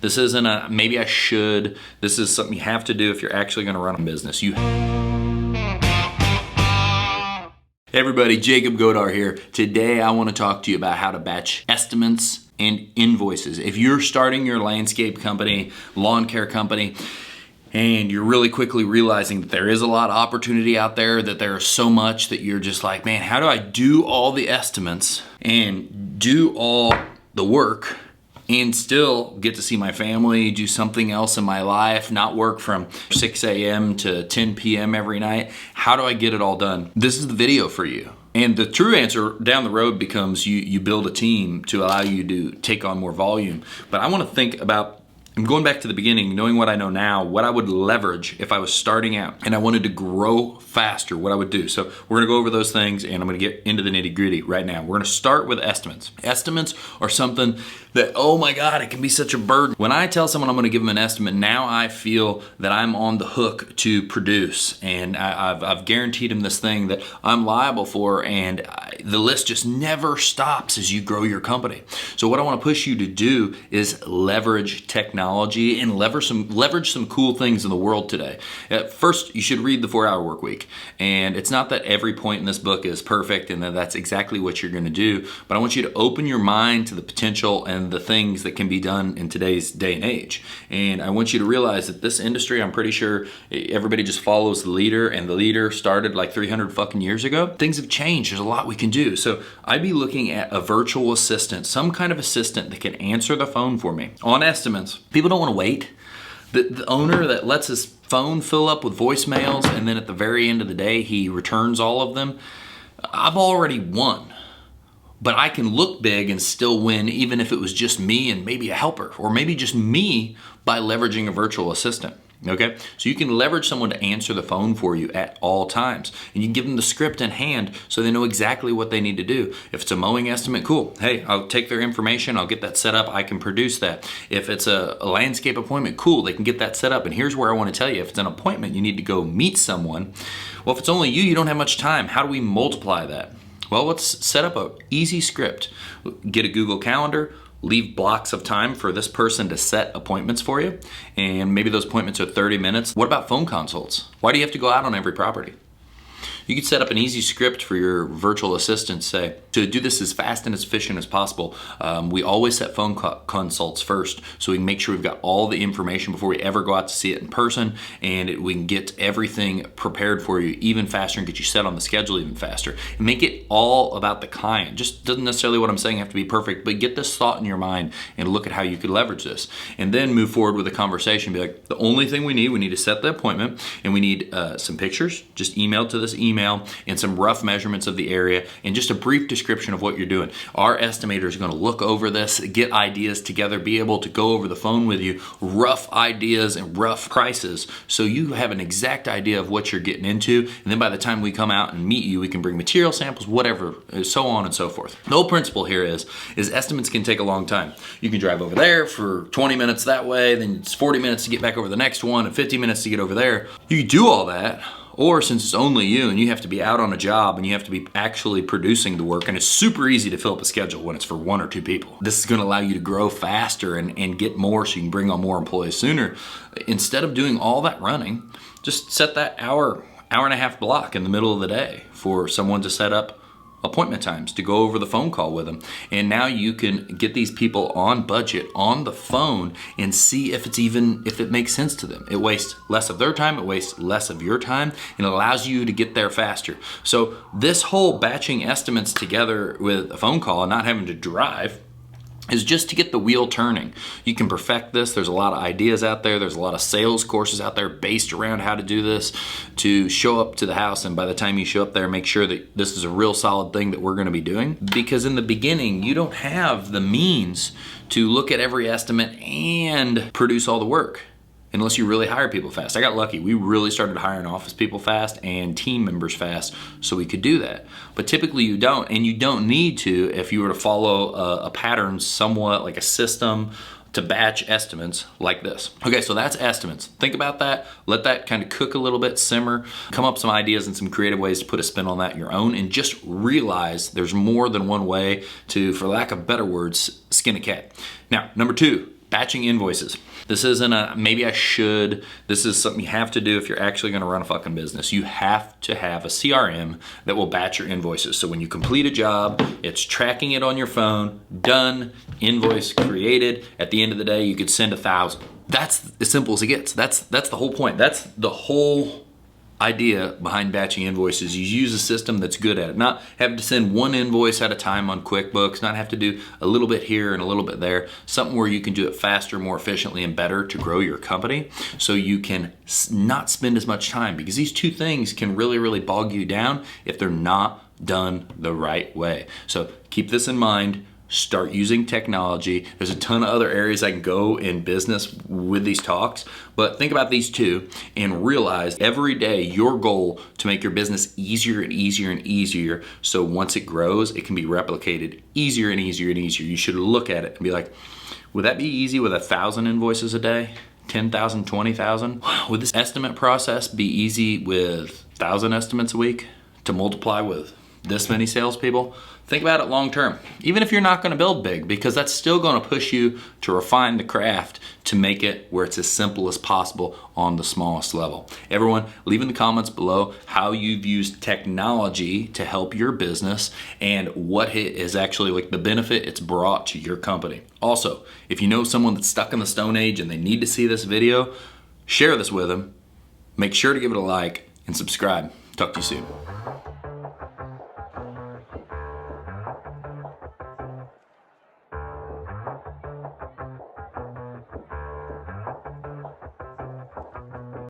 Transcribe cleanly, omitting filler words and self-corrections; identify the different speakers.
Speaker 1: This isn't a maybe I should. This is something you have to do if you're actually going to run a business. Hey everybody, Jacob Godar here. Today I want to talk to you about how to batch estimates and invoices. If you're starting your landscape company, lawn care company, and you're really quickly realizing that there is a lot of opportunity out there, that there is so much that you're just like, man, how do I do all the estimates and do all the work and still get to see my family, do something else in my life, not work from 6 a.m. to 10 p.m. every night? How do I get it all done? This is the video for you. And the true answer down the road becomes you build a team to allow you to take on more volume. But I want to think about, I'm going back to the beginning, knowing what I know now, what I would leverage if I was starting out and I wanted to grow faster, what I would do. So we're gonna go over those things and I'm gonna get into the nitty gritty right now. We're gonna start with estimates. Estimates are something that, oh my God, it can be such a burden. When I tell someone I'm gonna give them an estimate, now I feel that I'm on the hook to produce, and I've guaranteed them this thing that I'm liable for, and the list just never stops as you grow your company. So what I wanna push you to do is leverage technology and leverage some cool things in the world today. First, you should read the 4-Hour Work Week. And it's not that every point in this book is perfect and that that's exactly what you're gonna do, but I want you to open your mind to the potential and the things that can be done in today's day and age. And I want you to realize that this industry, I'm pretty sure everybody just follows the leader, and the leader started like 300 fucking years ago. Things have changed, there's a lot we can do. So I'd be looking at a virtual assistant, some kind of assistant that can answer the phone for me. On estimates, people don't wanna wait. The owner that lets his phone fill up with voicemails and then at the very end of the day he returns all of them, I've already won. But I can look big and still win even if it was just me and maybe a helper, or maybe just me by leveraging a virtual assistant. Okay, so you can leverage someone to answer the phone for you at all times, and you can give them the script in hand so they know exactly what they need to do. If it's a mowing estimate, cool. Hey, I'll take their information, I'll get that set up, I can produce that. If it's a landscape appointment, cool, they can get that set up. And here's where I want to tell you, if it's an appointment, you need to go meet someone. Well, if it's only you don't have much time. How do we multiply that? Well, let's set up an easy script. Get a Google Calendar, leave blocks of time for this person to set appointments for you, and maybe those appointments are 30 minutes. What about phone consults? Why do you have to go out on every property? You could set up an easy script for your virtual assistant, say, to do this as fast and as efficient as possible. We always set phone consults first, so we can make sure we've got all the information before we ever go out to see it in person, and we can get everything prepared for you even faster and get you set on the schedule even faster. And make it all about the client. Just doesn't necessarily what I'm saying have to be perfect, but get this thought in your mind and look at how you could leverage this. And then move forward with a conversation. Be like, the only thing we need to set the appointment, and we need some pictures, just emailed to this email, and some rough measurements of the area and just a brief description of what you're doing. Our estimator is going to look over this, get ideas together, be able to go over the phone with you, rough ideas and rough prices, so you have an exact idea of what you're getting into. And then by the time we come out and meet you, we can bring material samples, whatever, so on and so forth. The whole principle here is estimates can take a long time. You can drive over there for 20 minutes that way, then it's 40 minutes to get back over the next one and 50 minutes to get over there. You can do all that. Or since it's only you and you have to be out on a job and you have to be actually producing the work, and it's super easy to fill up a schedule when it's for 1 or 2 people. This is gonna allow you to grow faster and get more so you can bring on more employees sooner. Instead of doing all that running, just set that hour and a half block in the middle of the day for someone to set up appointment times to go over the phone call with them. And now you can get these people on budget on the phone and see if it makes sense to them. It wastes less of their time, it wastes less of your time, and it allows you to get there faster. So this whole batching estimates together with a phone call and not having to drive is just to get the wheel turning. You can perfect this. There's a lot of ideas out there. There's a lot of sales courses out there based around how to do this, to show up to the house, and by the time you show up there, make sure that this is a real solid thing that we're gonna be doing. Because in the beginning, you don't have the means to look at every estimate and produce all the work, unless you really hire people fast. I got lucky. We really started hiring office people fast and team members fast, so we could do that. But typically you don't, and you don't need to if you were to follow a pattern somewhat like a system to batch estimates like this. Okay, so that's estimates. Think about that. Let that kind of cook a little bit, simmer, come up with some ideas and some creative ways to put a spin on that your own, and just realize there's more than one way to, for lack of better words, skin a cat. Now, number 2, Batching invoices. This isn't a maybe I should. This is something you have to do if you're actually going to run a fucking business. You have to have a CRM that will batch your invoices. So when you complete a job, it's tracking it on your phone, done, invoice created. At the end of the day, you could send 1,000. That's as simple as it gets. That's the whole point. That's the whole idea behind batching invoices. You use a system that's good at it. Not have to send one invoice at a time on QuickBooks, not have to do a little bit here and a little bit there. Something where you can do it faster, more efficiently, and better to grow your company so you can not spend as much time, because these two things can really, really bog you down if they're not done the right way. So keep this in mind. Start using technology. There's a ton of other areas I can go in business with these talks, but think about these two and realize every day your goal to make your business easier and easier and easier, so once it grows, it can be replicated easier and easier and easier. You should look at it and be like, would that be easy with 1,000 invoices a day? 10,000, 20,000? Would this estimate process be easy with 1,000 estimates a week to multiply with this many salespeople? Think about it long term, even if you're not going to build big, because that's still going to push you to refine the craft to make it where it's as simple as possible on the smallest level. Everyone, leave in the comments below how you've used technology to help your business and what it is actually like the benefit it's brought to your company. Also, if you know someone that's stuck in the Stone Age and they need to see this video, share this with them. Make sure to give it a like and subscribe. Talk to you soon.